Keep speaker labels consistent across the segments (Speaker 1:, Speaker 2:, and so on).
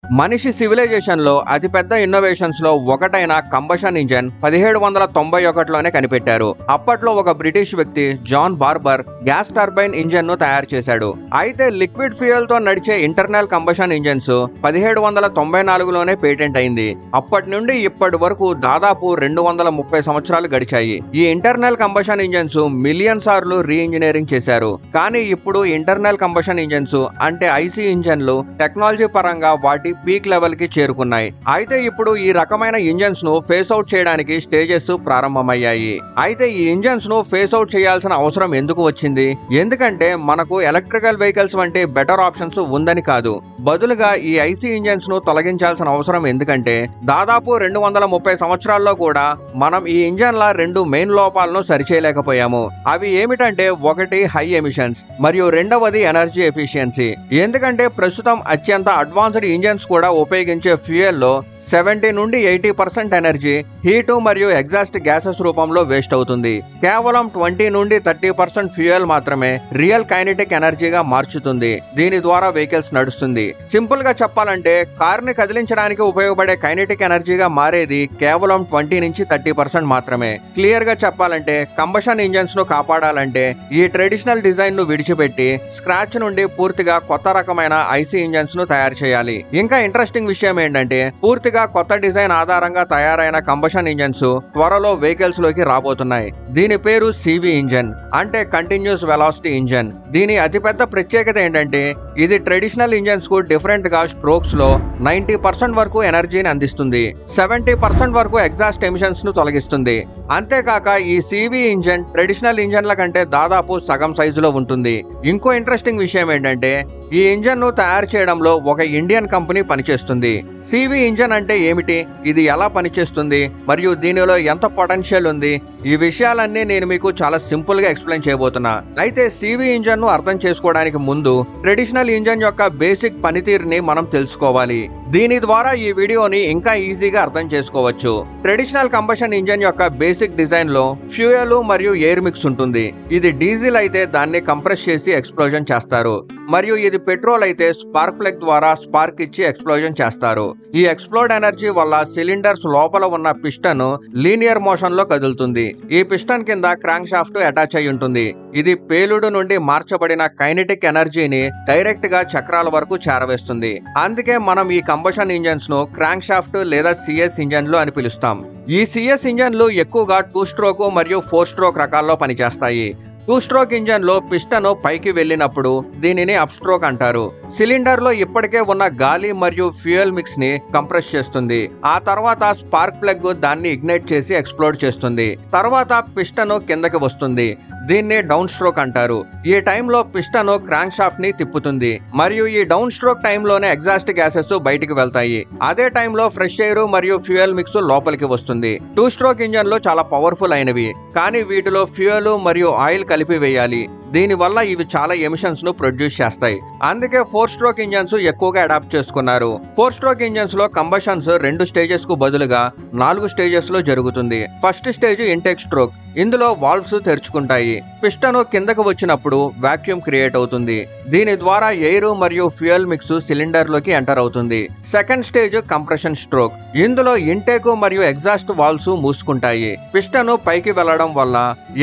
Speaker 1: మనిషి సివిలైజేషన్లో అతిపెద్ద ఇన్నోవేషన్స్లో ఒకటైన కంబషన్ ఇంజన్ 1791లోనే కనిపెట్టారు. అప్పట్లో ఒక బ్రిటిష్ వ్యక్తి జాన్ బార్బర్ గ్యాస్ టర్బైన్ ఇంజన్ను తయారు చేశాడు. అయితే లిక్విడ్ ఫ్యూయల్తో నడిచే ఇంటర్నల్ కంబషన్ ఇంజన్స్ 1794లోనే పేటెంట్ అయింది. అప్పటి నుండి ఇప్పటి వరకు దాదాపు 230 సంవత్సరాలు గడిచాయి. ఈ ఇంటర్నల్ కంబషన్ ఇంజన్స్ మిలియన్ సార్లు రీఇంజనీరింగ్ చేశారు. కానీ ఇప్పుడు ఇంటర్నల్ కంబషన్ ఇంజన్స్ అంటే ఐసీ ఇంజన్లు టెక్నాలజీ పరంగా వాటి పీక్ లెవెల్ కి చేరుకున్నాయి. అయితే ఇప్పుడు ఈ రకమైన ఇంజన్స్ ను ఫేస్ అవుట్ చేయడానికి స్టేజెస్ ప్రారంభమయ్యాయి. అయితే ఈ ఇంజన్స్ ను ఫేస్ అవుట్ చేయాల్సిన అవసరం ఎందుకు వచ్చింది? ఎందుకంటే మనకు ఎలక్ట్రికల్ వెహికల్స్ వంటి బెటర్ ఆప్షన్స్ ఉందని కాదు, బదులుగా ఈ ఐసీ ఇంజన్స్ ను తొలగించాల్సిన అవసరం ఎందుకంటే దాదాపు 230 సంవత్సరాల్లో కూడా మనం ఈ ఇంజన్ల 2 మెయిన్ లోపాలను సరిచేయలేకపోయాము. అవి ఏమిటంటే, ఒకటి హై ఎమిషన్స్ మరియు రెండవది ఎనర్జీ ఎఫిషియన్సీ. ఎందుకంటే ప్రస్తుతం అత్యంత అడ్వాన్స్డ్ ఇంజన్స్ కూడా ఉపయోగించే ఫ్యూయల్ లో 70 నుండి 80% ఎనర్జీ హీట్ మరియు ఎగ్జాస్ట్ గ్యాసెస్ రూపంలో వేస్ట్ అవుతుంది. కేవలం 20 నుండి 30% ఫ్యూయల్ మాత్రమే రియల్ కైనెటిక్ ఎనర్జీగా మార్చుతుంది. దీని ద్వారా వెహికల్స్ నడుస్తుంది. సింపుల్ గా చెప్పాలంటే కార్ ని కదిలించడానికి ఉపయోగపడే కైనెటిక్ ఎనర్జీగా మారేది కేవలం 20 నుంచి 30% మాత్రమే. క్లియర్ గా చెప్పాలంటే కంబషన్ ఇంజన్స్ ను కాపాడాలంటే ఈ ట్రెడిషనల్ డిజైన్ ను విడిచిపెట్టి స్క్రాచ్ నుండి పూర్తిగా కొత్త రకమైన ఐసీ ఇంజన్స్ ను తయారు చేయాలి. ఇంకా ఇంట్రెస్టింగ్ విషయం ఏంటంటే, పూర్తిగా కొత్త డిజైన్ ఆధారంగా తయారైన కంబషన్ ఇంజన్స్ త్వరలో వెహికల్స్ లోకి రాబోతున్నాయి. దీని పేరు సివి ఇంజన్ అంటే కంటిన్యూస్ వెలాసిటీ ఇంజన్. దీని అతిపెద్ద ప్రత్యేకత ఏంటంటే, ఇది ట్రెడిషనల్ ఇంజన్స్ కు డిఫరెంట్ గా స్ట్రోక్స్ లో 90% వరకు ఎనర్జీని అందిస్తుంది, 70% వరకు ఎగ్జాస్ట్ ఎమిషన్స్ ను తొలగిస్తుంది. అంతేకాక ఈ సివి ఇంజన్ ట్రెడిషనల్ ఇంజన్ల కంటే దాదాపు సగం సైజులో ఉంటుంది. ఇంకో ఇంట్రెస్టింగ్ విషయం ఏంటంటే, ఈ ఇంజన్ ను తయారు చేయడంలో ఒక ఇండియన్ కంపెనీ పనిచేస్తుంది. సివి ఇంజన్ అంటే ఏమిటి, ఇది ఎలా పనిచేస్తుంది మరియు దీనిలో ఎంత పొటెన్షియల్ ఉంది, ఈ విషయాలన్నీ నేను మీకు చాలా సింపుల్ గా ఎక్స్ప్లెయిన్ చేయబోతున్నా. అయితే సివి ఇంజన్ ను అర్థం చేసుకోవడానికి ముందు ట్రెడిషనల్ ఇంజన్ యొక్క బేసిక్ పనితీరుని మనం తెలుసుకోవాలి. దీని ద్వారా ఈ వీడియోని ఇంకా ఈజీగా అర్థం చేసుకోవచ్చు. ట్రెడిషనల్ కంబషన్ ఇంజన్ యొక్క బేసిక్ డిజైన్ లో ఫ్యూయల్ మరియు ఎయిర్ మిక్స్ ఉంటుంది. ఇది డీజిల్ అయితే దాన్ని కంప్రెస్ చేసి ఎక్స్ప్లోజన్ చేస్తారు, మరియు ఇది పెట్రోల్ అయితే స్పార్క్ ప్లగ్ ద్వారా స్పార్క్ ఇచ్చి ఎక్స్ప్లోజన్ చేస్తారు. ఈ ఎక్స్ప్లోడ్ ఎనర్జీ వల్ల సిలిండర్స్ లోపల ఉన్న పిస్టన్ లీనియర్ మోషన్ లో కదులుతుంది. ఈ పిస్టన్ కింద క్రాంక్ షాఫ్ట్ అటాచ్ అయి ఉంటుంది. ఇది పేలుడు నుండి మార్చబడిన కైనెటిక్ ఎనర్జీని డైరెక్ట్ గా చక్రాల వరకు చేరవేస్తుంది. అందుకే మనం ఈ కంబషన్ ఇంజన్స్ ను క్రాంక్ షాఫ్ట్ లేదా సిఎస్ ఇంజన్లు అని పిలుస్తాం. ఈ సిఎస్ ఇంజన్లు ఎక్కువగా 2 స్ట్రోక్ మరియు 4 స్ట్రోక్ రకాల్లో పనిచేస్తాయి. 2 స్ట్రోక్ ఇంజన్ లో పిస్టన్ పైకి వెళ్ళినప్పుడు దీనిని అప్ స్ట్రోక్ అంటారు. సిలిండర్ లో ఇప్పటికే ఉన్న గాలి మరియు ఫ్యూయల్ మిక్స్ ని కంప్రెస్ చేస్తుంది. ఆ తర్వాత స్పార్క్ ప్లగ్ దాన్ని ఇగ్నైట్ చేసి ఎక్స్ప్లోడ్ చేస్తుంది. తర్వాత పిస్టన్ కిందకి వస్తుంది. దీన్ని డౌన్ స్ట్రోక్ అంటారు. ఈ టైంలో పిస్టన్ క్రాంక్ షాఫ్ట్ ని తిప్పుతుంది మరియు ఈ డౌన్ స్ట్రోక్ టైంలోనే ఎగ్జాస్ట్ గ్యాసెస్ బయటికి వెళ్తాయి. అదే టైంలో ఫ్రెష్ ఎయిర్ మరియు ఫ్యూయల్ మిక్స్ లోపలికి వస్తుంది. 2 స్ట్రోక్ ఇంజన్లు చాలా పవర్ఫుల్ అయినవి, కానీ వీటిలో ఫ్యూయల్ మరియు ఆయిల్ కలిపి వేయాలి. దీనివల్ల ఇవి చాలా ఎమిషన్స్ ను ప్రొడ్యూస్ చేస్తాయి. అందుకే 4 స్ట్రోక్ ఇంజన్స్ ఎక్కువగా అడాప్ట్ చేసుకున్నారు. 4 స్ట్రోక్ ఇంజన్స్ లో కంబషన్స్ 2 స్టేజెస్ కు బదులుగా 4 స్టేజెస్ లో జరుగుతుంది. First stage intake stroke. ఇందులో వాల్వ్స్ తెరుచుకుంటాయి. పిస్టన్ కిందకు వచ్చినప్పుడు వాక్యూమ్ క్రియేట్ అవుతుంది. దీని ద్వారా ఎయిర్ మరియు ఫ్యూయల్ మిక్స్ సిలిండర్ లోకి ఎంటర్ అవుతుంది. Second stage compression stroke. ఇందులో ఇంటేక్ మరియు ఎగ్జాస్ట్ వాల్వ్స్ మూసుకుంటాయి. పిస్టన్ పైకి వెళ్లడం వల్ల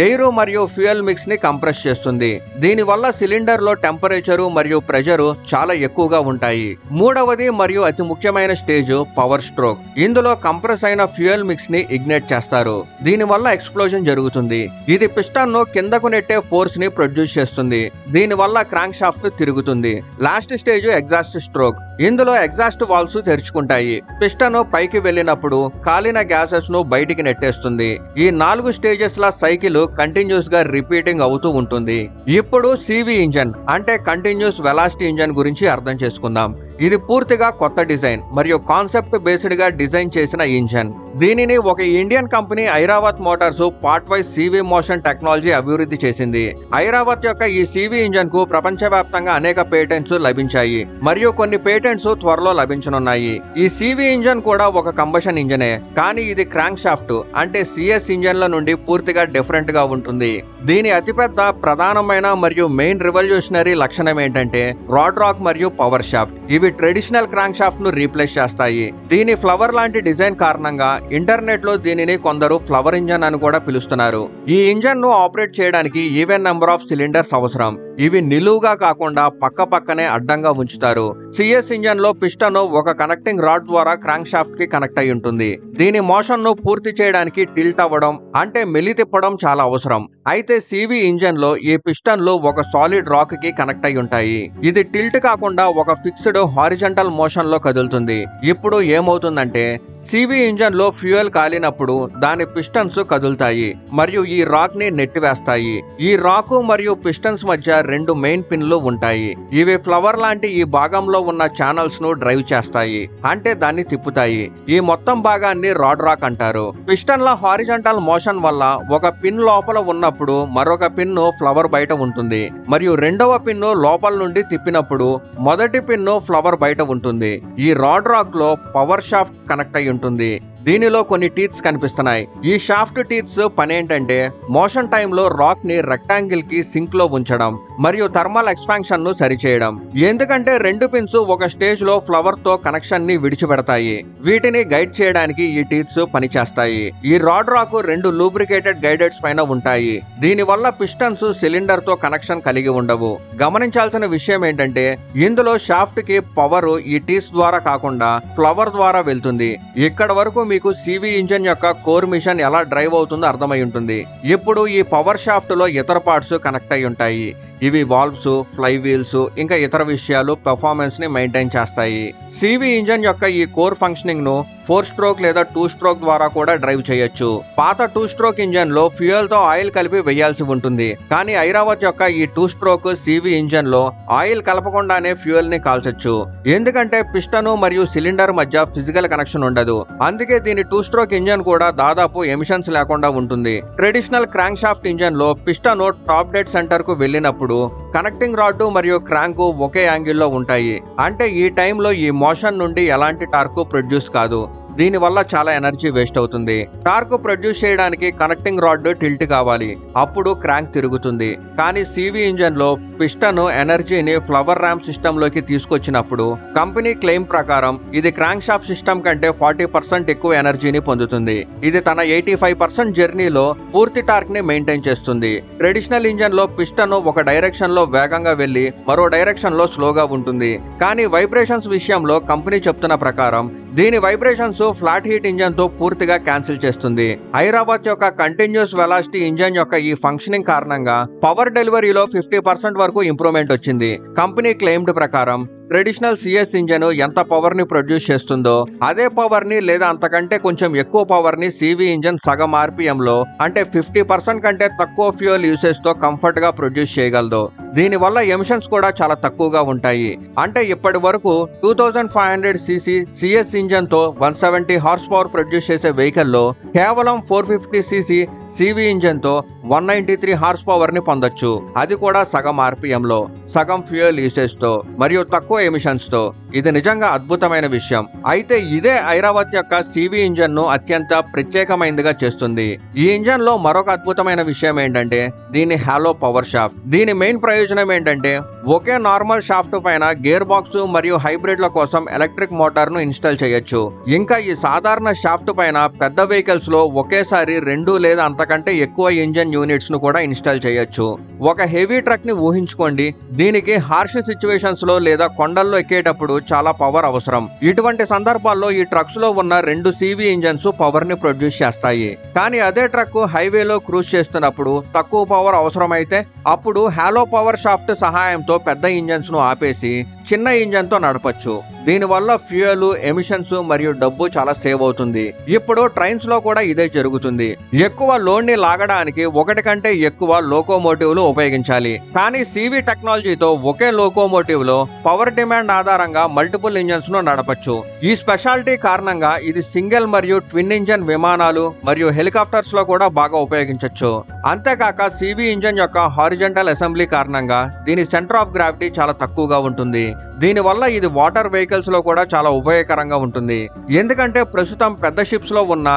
Speaker 1: ఎయిర్ మరియు ఫ్యూయల్ మిక్స్ ని కంప్రెస్ చేస్తుంది. దీని వల్ల సిలిండర్ లో టెంపరేచర్ మరియు ప్రెషర్ చాలా ఎక్కువగా ఉంటాయి. మూడవది మరియు అతి ముఖ్యమైన స్టేజ్ పవర్ స్ట్రోక్. ఇందులో కంప్రెస్ అయిన ఫ్యూయల్ మిక్స్ ని ఇగ్నైట్ చేస్తారు. దీని వల్ల ఎక్స్ప్లోజన్ జరుగుతుంది. ఇది పిస్టన్ ను కిందకు నెట్టే ఫోర్స్ ని ప్రొడ్యూస్ చేస్తుంది. దీని వల్ల క్రాంక్ షాఫ్ట్ తిరుగుతుంది. Last stage exhaust stroke. ఇందులో ఎగ్జాస్ట్ వాల్వ్స్ తెరుచుకుంటాయి. పిస్టన్ పైకి వెళ్ళినప్పుడు కాలిన గ్యాసెస్ ను బయటికి నెట్టేస్తుంది. ఈ 4 స్టేజెస్ ల సైకిల్ కంటిన్యూస్ గా రిపీటింగ్ అవుతూ ఉంటుంది. ఇప్పుడు సివి ఇంజన్ అంటే కంటిన్యూస్ వెలాసిటీ ఇంజన్ గురించి అర్థం చేసుకుందాం. ఇది పూర్తిగా కొత్త డిజైన్ మరియు కాన్సెప్ట్ బేస్డ్ గా డిజైన్ చేసిన ఇంజన్. దీనిని ఒక Indian company Airavat Motors part wise CV motion technology అభివృద్ధి చేసింది. ఐరావత్ యొక్క ఈ సివి ఇంజన్ కు ప్రపంచవ్యాప్తంగా అనేక పేటెంట్స్ లభించాయి మరియు కొన్ని పేటెంట్స్ త్వరలో లభించనున్నాయి. ఈ సివి ఇంజన్ కూడా ఒక కంబషన్ ఇంజనే, కానీ ఇది క్రాంక్ షాఫ్ట్ అంటే సిఎస్ ఇంజన్ల నుండి పూర్తిగా డిఫరెంట్ గా ఉంటుంది. దీని అతిపెద్ద ప్రధానమైన మరియు మెయిన్ రివల్యూషనరీ లక్షణం ఏంటంటే రాడ్ రాక్ మరియు పవర్ షాఫ్ట్. ఇవి ట్రెడిషనల్ క్రాంక్ షాఫ్ట్ ను రీప్లేస్ చేస్తాయి. దీని ఫ్లవర్ లాంటి డిజైన్ కారణంగా ఇంటర్నెట్ లో దీనిని కొందరు ఫ్లవర్ ఇంజన్ అని కూడా పిలుస్తున్నారు. ఈ ఇంజన్ ను ఆపరేట్ చేయడానికి ఈవెన్ నెంబర్ ఆఫ్ సిలిండర్స్ అవసరం. ఇవి నిలువుగా కాకుండా పక్క పక్కనే అడ్డంగా ఉంచుతారు. సిఎస్ ఇంజన్ లో పిస్టన్ ఒక కనెక్టింగ్ రాడ్ ద్వారా క్రాంక్ షాఫ్ట్ కి కనెక్ట్ అయి ఉంటుంది. దీని మోషన్ ను పూర్తి చేయడానికి టిల్ట్ అవ్వడం అంటే మెలి తిప్పడం చాలా అవసరం. అయితే సివి ఇంజన్ లో ఈ పిస్టన్లు ఒక సాలిడ్ రాక్ కి కనెక్ట్ అయి ఉంటాయి. ఇది టిల్ట్ కాకుండా ఒక ఫిక్స్డ్ హారిజంటల్ మోషన్ లో కదులుతుంది. ఇప్పుడు ఏమవుతుందంటే సివి ఇంజన్ లో ఫ్యూయల్ కాలినప్పుడు దాని పిస్టన్స్ కదులుతాయి మరియు ఈ రాక్ ని నెట్టివేస్తాయి. ఈ రాక్ మరియు పిస్టన్స్ మధ్య రెండు మెయిన్ పిన్లు ఉంటాయి. ఇవి ఫ్లవర్ లాంటి ఈ భాగంలో ఉన్న ఛానల్స్ ను డ్రైవ్ చేస్తాయి, అంటే దాన్ని తిప్పుతాయి. ఈ మొత్తం భాగాన్ని రాడ్ రాక్ అంటారు. పిస్టన్ల హారిజంటల్ మోషన్ వల్ల ఒక పిన్ లోపల ఉన్నప్పుడు మరొక పిన్ను ఫ్లవర్ బయట ఉంటుంది మరియు రెండవ పిన్ను లోపల నుండి తిప్పినప్పుడు మొదటి పిన్ను ఫ్లవర్ బయట ఉంటుంది. ఈ రాడ్ రాక్ లో పవర్ షాఫ్ట్ కనెక్ట్ అయి ఉంటుంది. దీనిలో కొన్ని టీత్స్ కనిపిస్తున్నాయి. ఈ షాఫ్ట్ టీత్స్ పని ఏంటంటే మోషన్ టైంలో రాక్ ని రెక్టాంగిల్ కి సింక్ లో ఉంచడం మరియు థర్మల్ ఎక్స్పాన్షన్ ను సరిచేయడం. ఎందుకంటే రెండు పిన్స్ ఒక స్టేజ్ లో ఫ్లవర్ తో కనెక్షన్ ని విడిచిపెడతాయి. వీటిని గైడ్ చేయడానికి ఈ టీత్స్ పనిచేస్తాయి. ఈ రాడ్ రాక్ రెండు లూబ్రికేటెడ్ గైడెడ్స్ పైన ఉంటాయి. దీని వల్ల పిస్టన్స్ సిలిండర్ తో కనెక్షన్ కలిగి ఉండవు. గమనించాల్సిన విషయం ఏంటంటే ఇందులో షాఫ్ట్ కి పవర్ ఈ టీత్స్ ద్వారా కాకుండా ఫ్లవర్ ద్వారా వెళ్తుంది. ఇక్కడ వరకు మీకు సివి ఇంజన్ యొక్క కోర్ మిషన్ ఎలా డ్రైవ్ అవుతుందో అర్థమై ఉంటుంది. ఇప్పుడు ఈ పవర్ షాఫ్ట్ లో ఇతర పార్ట్స్ కనెక్ట్ అయి ఉంటాయి. ఇవి వాల్వ్స్, ఫ్లై వీల్స్ ఇంకా ఇతర విషయాలు పెర్ఫార్మెన్స్ ని మెయింటైన్ చేస్తాయి. సివి ఇంజన్ యొక్క ఈ కోర్ ఫంక్షనింగ్ ను 4 స్ట్రోక్ లేదా 2 స్ట్రోక్ ద్వారా కూడా డ్రైవ్ చేయొచ్చు. పాత 2 స్ట్రోక్ ఇంజన్ లో ఫ్యూయల్ తో ఆయిల్ కలిపి వేయాల్సి ఉంటుంది. కానీ ఐరావత్ యొక్క ఈ 2 స్ట్రోక్ సివి ఇంజన్ లో ఆయిల్ కలపకుండానే ఫ్యూయల్ ని కాల్చొచ్చు. ఎందుకంటే పిస్టన్ మరియు సిలిండర్ మధ్య ఫిజికల్ కనెక్షన్ ఉండదు. అందుకే దీని 2 స్ట్రోక్ ఇంజన్ కూడా దాదాపు ఎమిషన్స్ లేకుండా ఉంటుంది. ట్రెడిషనల్ క్రాంక్ షాఫ్ట్ ఇంజన్ లో పిస్టన్ టాప్ డెడ్ సెంటర్ కు వెళ్ళినప్పుడు కనెక్టింగ్ రాడ్ మరియు క్రాంక్ ఒకే యాంగిల్లో ఉంటాయి. అంటే ఈ టైంలో ఈ మోషన్ నుండి ఎలాంటి టార్క్ ప్రొడ్యూస్ కాదు. దీని వల్ల చాలా ఎనర్జీ వేస్ట్ అవుతుంది. టార్క్ ప్రొడ్యూస్ చేయడానికి కనెక్టింగ్ రాడ్ టిల్ట్ కావాలి, అప్పుడు క్రాంక్ తిరుగుతుంది. కానీ సివి ఇంజన్ లో పిస్టన్ ఎనర్జీని ఫ్లవర్ ర్యాంప్ సిస్టమ్ లోకి తీసుకొచ్చినప్పుడు కంపెనీ క్లెయిమ్ ప్రకారం ఇది క్రాంక్ షాఫ్ట్ సిస్టమ్ కంటే 40% ఎక్కువ ఎనర్జీని పొందుతుంది. ఇది తన 85% జర్నీలో పూర్తి టార్క్ ని మెయింటైన్ చేస్తుంది. ట్రెడిషనల్ ఇంజన్ లో పిస్టన్ ఒక డైరెక్షన్ లో వేగంగా వెళ్లి మరో డైరెక్షన్ లో స్లోగా ఉంటుంది. కానీ వైబ్రేషన్స్ విషయంలో కంపెనీ చెప్తున్న ప్రకారం దీని వైబ్రేషన్స్ ఫ్లాట్ హీట్ ఇంజన్ తో పూర్తిగా క్యాన్సిల్ చేస్తుంది. ఐరావత్ యొక్క కంటిన్యూస్ వెలాసిటీ ఇంజన్ యొక్క ఈ ఫంక్షనింగ్ కారణంగా పవర్ డెలివరీలో 50% వరకు ఇంప్రూవ్మెంట్ వచ్చింది. కంపెనీ క్లెయిమ్డ్ ప్రకారం ట్రెడిషనల్ సిఎస్ ఇంజన్ ఎంత పవర్ ని ప్రొడ్యూస్ చేస్తుందో అదే పవర్ ని లేదా అంతకంటే కొంచెం ఎక్కువ పవర్ ని సివి ఇంజన్ సగం ఆర్పిఎం లో అంటే 50% కంటే తక్కువ ఫ్యూయల్ యూసేజ్ తో కంఫర్ట్ గా ప్రొడ్యూస్ చేయగలదు. దీని వల్ల ఎమిషన్స్ కూడా చాలా తక్కువగా ఉంటాయి. అంటే ఇప్పటి వరకు 2500 cc సిఎస్ ఇంజన్ తో 170 హార్స్ పవర్ ప్రొడ్యూస్ చేసే వెహికల్ లో కేవలం 450 cc సివి ఇంజన్ తో 193 హార్స్ పవర్ ని పొందొచ్చు. అది కూడా సగం ఆర్పిఎం లో, సగం ఫ్యూయల్ యూసేజ్ తో మరియు తక్కువ ఎమిషన్స్ తో. ఇది నిజంగా అద్భుతమైన విషయం. అయితే ఇదే ఐరావత్ యొక్క సివి ఇంజన్ ను అత్యంత ప్రత్యేకమైనదిగా చేస్తుంది. ఈ ఇంజన్ లో మరొక అద్భుతమైన విషయం ఏంటంటే దీని హాలో పవర్ షాఫ్ట్. దీని మెయిన్ ప్రయోజనం ఏంటంటే ఒకే నార్మల్ షాఫ్ట్ పైన గేర్ బాక్స్ మరియు హైబ్రిడ్ల కోసం ఎలక్ట్రిక్ మోటార్ ను ఇన్స్టాల్ చేయొచ్చు. ఇంకా ఈ సాధారణ షాఫ్ట్ పైన పెద్ద వెహికల్స్ లో ఒకేసారి 2 లేదా అంతకంటే ఎక్కువ ఇంజన్ యూనిట్స్ ను కూడా ఇన్స్టాల్ చేయొచ్చు. ఒక హెవీ ట్రక్ ని ఊహించుకోండి. దీనికి హార్ష్ సిచ్యువేషన్స్ లో లేదా కొండల్లో ఎక్కేటప్పుడు చాలా పవర్ అవసరం. ఇటువంటి సందర్భాల్లో ఈ ట్రక్స్ లో ఉన్న 2 సివి ఇంజన్స్ పవర్ ని ప్రొడ్యూస్ చేస్తాయి. కానీ అదే ట్రక్ హైవేలో క్రూజ్ చేస్తున్నప్పుడు తక్కువ పవర్ అవసరమైతే అప్పుడు హాలో పవర్ షాఫ్ట్ సహాయంతో పెద్ద ఇంజన్స్ ను ఆపేసి చిన్న ఇంజన్ తో నడపొచ్చు. దీనివల్ల ఫ్యూయల్, ఎమిషన్స్ మరియు డబ్బు చాలా సేవ్ అవుతుంది. ఇప్పుడు ట్రైన్స్ లో కూడా ఇదే జరుగుతుంది. ఎక్కువ లోడ్ ని లాగడానికి ఒకటి కంటే ఎక్కువ లోకోమోటివ్లు ఉపయోగించాలి. కానీ సివి టెక్నాలజీతో ఒకే లోకోమోటివ్ లో పవర్ డిమాండ్ ఆధారంగా మల్టిపుల్ ఇంజన్స్ ను నడపచ్చు. ఈ స్పెషాలిటీ కారణంగా ఇది సింగిల్ మరియు ట్విన్ ఇంజన్ విమానాలు మరియు హెలికాప్టర్స్ లో కూడా బాగా ఉపయోగించవచ్చు. అంతేకాక సివి ఇంజన్ యొక్క హారిజంటల్ అసెంబ్లీ కారణంగా దీని సెంటర్ ఆఫ్ గ్రావిటీ చాలా తక్కువగా ఉంటుంది. దీనివల్ల ఇది వాటర్ వెహికల్స్ లో కూడా చాలా ఉపయోగకరంగా ఉంటుంది. ఎందుకంటే ప్రస్తుతం పెద్ద షిప్స్ లో ఉన్న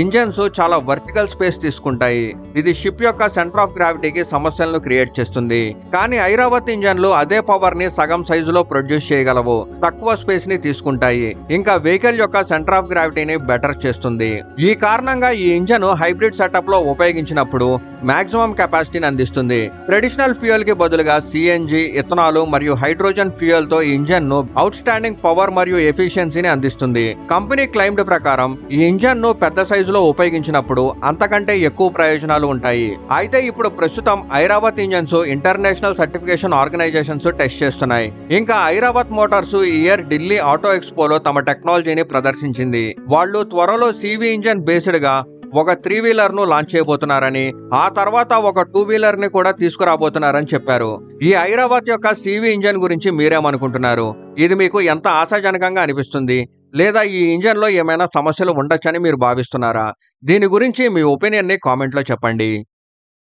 Speaker 1: ఇంజన్స్ చాలా వర్టికల్ స్పేస్ తీసుకుంటాయి. ఇది షిప్ యొక్క సెంటర్ ఆఫ్ గ్రావిటీకి సమస్యలను క్రియేట్ చేస్తుంది. కానీ ఐరావత్ ఇంజన్లు అదే పవర్ ని సగం సైజులో ప్రొడ్యూస్ చేయగలవు, తక్కువ స్పేస్ ని తీసుకుంటాయి, ఇంకా వెహికల్ యొక్క సెంటర్ ఆఫ్ గ్రావిటీని బెటర్ చేస్తుంది. ఈ కారణంగా ఈ ఇంజన్ హైబ్రిడ్ సెటప్ లో ఉపయోగించినప్పుడు మాక్సిమం కెపాసిటీని అందిస్తుంది. ట్రెడిషనల్ ఫ్యూయల్ కి బదులుగా సిఎన్జి, ఇథనాల్ మరియు హైడ్రోజన్ ఫ్యూయల్ తో ఈ ఇంజన్ ను అవుట్ స్టాండింగ్ పవర్ మరియు ఎఫిషియన్సీని అందిస్తుంది. కంపెనీ క్లైమ్డ్ ప్రకారం ఈ ఇంజన్ ను పెద్ద సైజులో ఉపయోగించినప్పుడు అంతకంటే ఎక్కువ ప్రయోజనాలు ఉంటాయి. అయితే ఇప్పుడు ప్రస్తుతం Airavat engines international certification organisations test చేస్తున్నాయి. ఇంకా ఐరావత్ మోటార్స్ ఈ ఇయర్ ఢిల్లీ ఆటో ఎక్స్పోలో తమ టెక్నాలజీని ప్రదర్శించింది. వాళ్ళు త్వరలో సివి ఇంజన్ బేస్డ్ గా ఒక 3 వీలర్ ను లాంచ్ చేయబోతున్నారని, ఆ తర్వాత ఒక 2 వీలర్ ని కూడా తీసుకురాబోతున్నారని చెప్పారు. ఈ ఐరావత్ యొక్క సివి ఇంజన్ గురించి మీరేమనుకుంటున్నారు? ఇది మీకు ఎంత ఆశాజనకంగా అనిపిస్తుంది? లేదా ఈ ఇంజన్ లో ఏమైనా సమస్యలు ఉండొచ్చని మీరు భావిస్తున్నారా? దీని గురించి మీ ఒపీనియన్ ని కామెంట్ లో చెప్పండి.